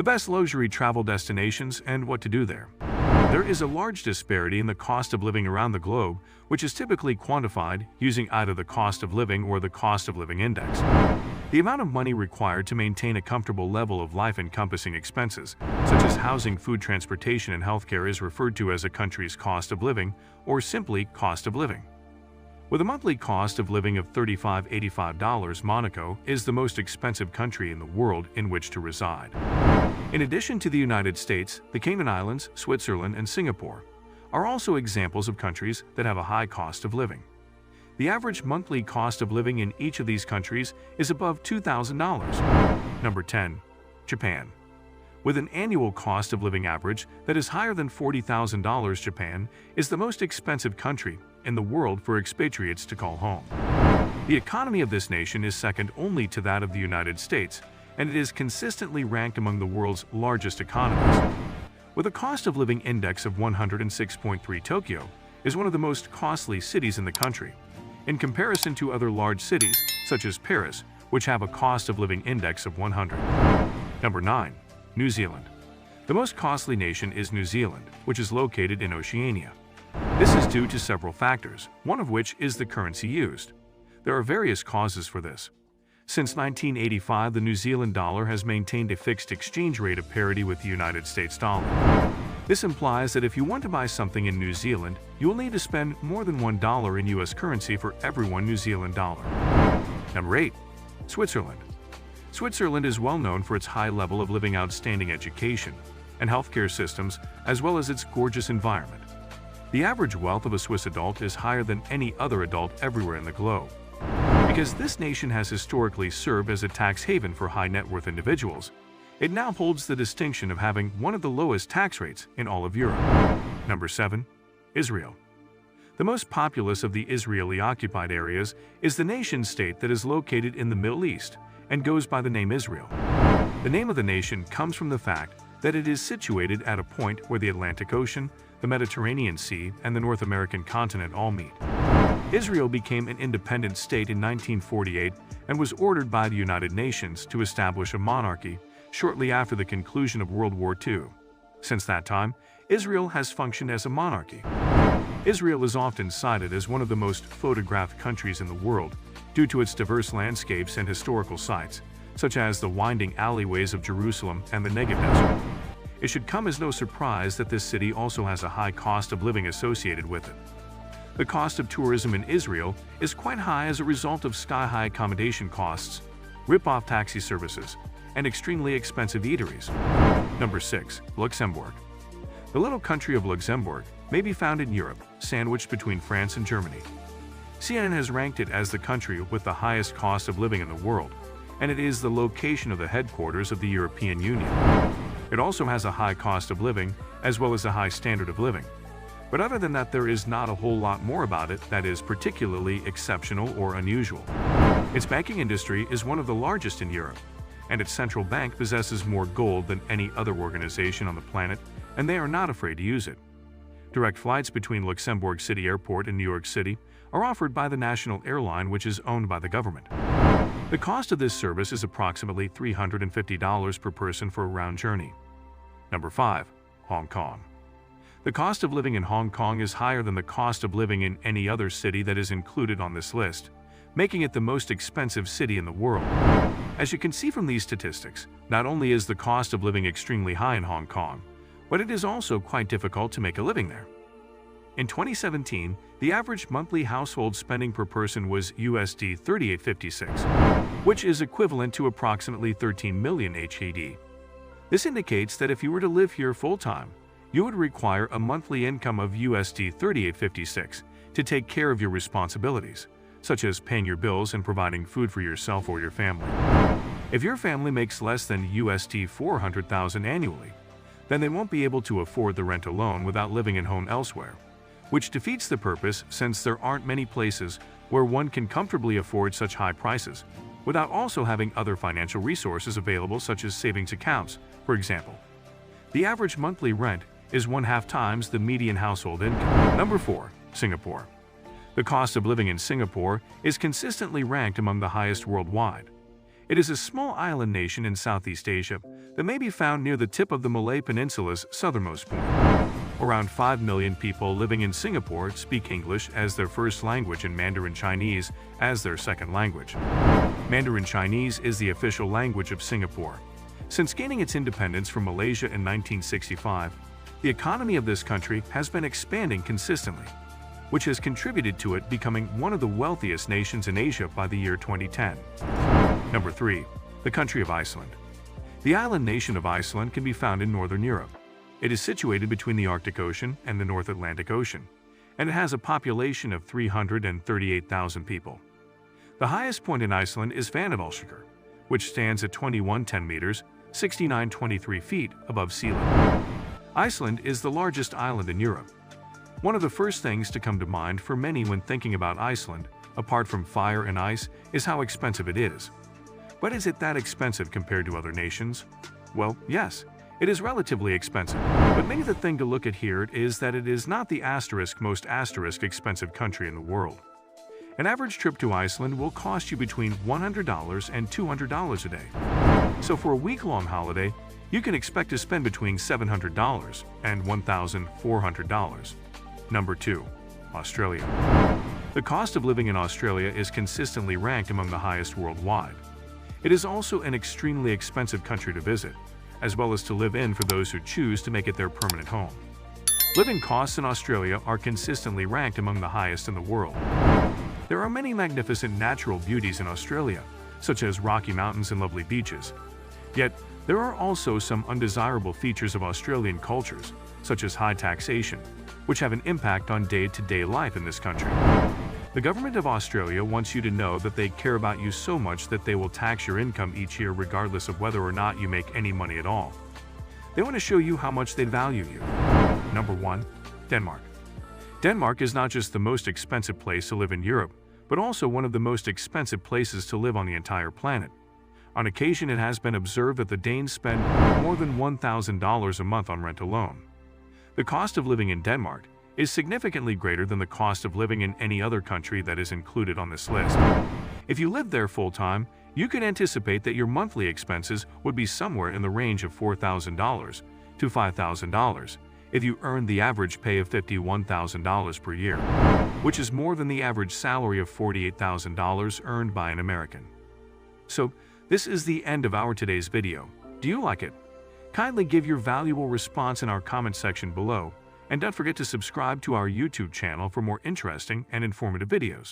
The best luxury travel destinations and what to do there. There is a large disparity in the cost of living around the globe, which is typically quantified using either the cost of living or the cost of living index. The amount of money required to maintain a comfortable level of life encompassing expenses, such as housing, food, transportation, and healthcare, is referred to as a country's cost of living, or simply cost of living. With a monthly cost of living of $35–85, Monaco is the most expensive country in the world in which to reside. In addition to the United States, the Cayman Islands, Switzerland, and Singapore are also examples of countries that have a high cost of living. The average monthly cost of living in each of these countries is above $2,000. Number 10. Japan. With an annual cost of living average that is higher than $40,000, Japan is the most expensive country in the world for expatriates to call home. The economy of this nation is second only to that of the United States, and it is consistently ranked among the world's largest economies. With a cost of living index of 106.3, Tokyo is one of the most costly cities in the country, in comparison to other large cities such as Paris, which have a cost of living index of 100. Number 9. New Zealand. The most costly nation is New Zealand, which is located in Oceania. This is due to several factors, one of which is the currency used. There are various causes for this. Since 1985, the New Zealand dollar has maintained a fixed exchange rate of parity with the United States dollar. This implies that if you want to buy something in New Zealand, you will need to spend more than $1 in US currency for every one New Zealand dollar. Number 8. Switzerland. Switzerland is well known for its high level of living, outstanding education, and healthcare systems, as well as its gorgeous environment. The average wealth of a Swiss adult is higher than any other adult everywhere in the globe. Because this nation has historically served as a tax haven for high net worth individuals, it now holds the distinction of having one of the lowest tax rates in all of Europe. Number 7. Israel. The most populous of the Israeli-occupied areas is the nation-state that is located in the Middle East and goes by the name Israel. The name of the nation comes from the fact that it is situated at a point where the Atlantic Ocean, the Mediterranean Sea, and the North American continent all meet. Israel became an independent state in 1948 and was ordered by the United Nations to establish a monarchy shortly after the conclusion of World War II. Since that time, Israel has functioned as a monarchy. Israel is often cited as one of the most photographed countries in the world due to its diverse landscapes and historical sites, such as the winding alleyways of Jerusalem and the Negev Desert. It should come as no surprise that this city also has a high cost of living associated with it. The cost of tourism in Israel is quite high as a result of sky-high accommodation costs, rip-off taxi services, and extremely expensive eateries. Number 6. Luxembourg. The little country of Luxembourg may be found in Europe, sandwiched between France and Germany. CNN has ranked it as the country with the highest cost of living in the world, and it is the location of the headquarters of the European Union. It also has a high cost of living, as well as a high standard of living. But other than that, there is not a whole lot more about it that is particularly exceptional or unusual. Its banking industry is one of the largest in Europe, and its central bank possesses more gold than any other organization on the planet, and they are not afraid to use it. Direct flights between Luxembourg City Airport and New York City are offered by the national airline, which is owned by the government. The cost of this service is approximately $350 per person for a round journey. Number 5. Hong Kong. The cost of living in Hong Kong is higher than the cost of living in any other city that is included on this list, making it the most expensive city in the world. As you can see from these statistics, not only is the cost of living extremely high in Hong Kong, but it is also quite difficult to make a living there. In 2017, the average monthly household spending per person was USD $38.56, which is equivalent to approximately 13 million HKD. This indicates that if you were to live here full-time, you would require a monthly income of USD $38.56 to take care of your responsibilities, such as paying your bills and providing food for yourself or your family. If your family makes less than USD $400,000 annually, then they won't be able to afford the rent alone without living at home elsewhere, which defeats the purpose since there aren't many places where one can comfortably afford such high prices without also having other financial resources available, such as savings accounts, for example. The average monthly rent is 1/2 times the median household income. Number 4. Singapore. The cost of living in Singapore is consistently ranked among the highest worldwide. It is a small island nation in Southeast Asia that may be found near the tip of the Malay Peninsula's southernmost point. Around 5 million people living in Singapore speak English as their first language and Mandarin Chinese as their second language. Mandarin Chinese is the official language of Singapore. Since gaining its independence from Malaysia in 1965, the economy of this country has been expanding consistently, which has contributed to it becoming one of the wealthiest nations in Asia by the year 2010. Number 3. The country of Iceland. The island nation of Iceland can be found in northern Europe. It is situated between the Arctic Ocean and the North Atlantic Ocean, and it has a population of 338,000 people. The highest point in Iceland is Vantage, which stands at 2110 meters, 6923 feet above sea level. Iceland is the largest island in Europe. One of the first things to come to mind for many when thinking about Iceland, apart from fire and ice, is how expensive it is. But is it that expensive compared to other nations? Well, yes, it is relatively expensive. But maybe the thing to look at here is that it is not the most expensive country in the world. An average trip to Iceland will cost you between $100 and $200 a day. So for a week-long holiday, you can expect to spend between $700 and $1,400. Number 2. Australia. The cost of living in Australia is consistently ranked among the highest worldwide. It is also an extremely expensive country to visit, as well as to live in for those who choose to make it their permanent home. Living costs in Australia are consistently ranked among the highest in the world. There are many magnificent natural beauties in Australia, such as Rocky Mountains and lovely beaches. Yet, there are also some undesirable features of Australian cultures, such as high taxation, which have an impact on day-to-day life in this country. The government of Australia wants you to know that they care about you so much that they will tax your income each year regardless of whether or not you make any money at all. They want to show you how much they value you. Number 1. Denmark. Denmark is not just the most expensive place to live in Europe, but also one of the most expensive places to live on the entire planet. On occasion, it has been observed that the Danes spend more than $1,000 a month on rent alone. The cost of living in Denmark is significantly greater than the cost of living in any other country that is included on this list. If you live there full-time, you can anticipate that your monthly expenses would be somewhere in the range of $4,000 to $5,000 if you earn the average pay of $51,000 per year, which is more than the average salary of $48,000 earned by an American. So, this is the end of our today's video. Do you like it? Kindly give your valuable response in our comment section below, and don't forget to subscribe to our YouTube channel for more interesting and informative videos.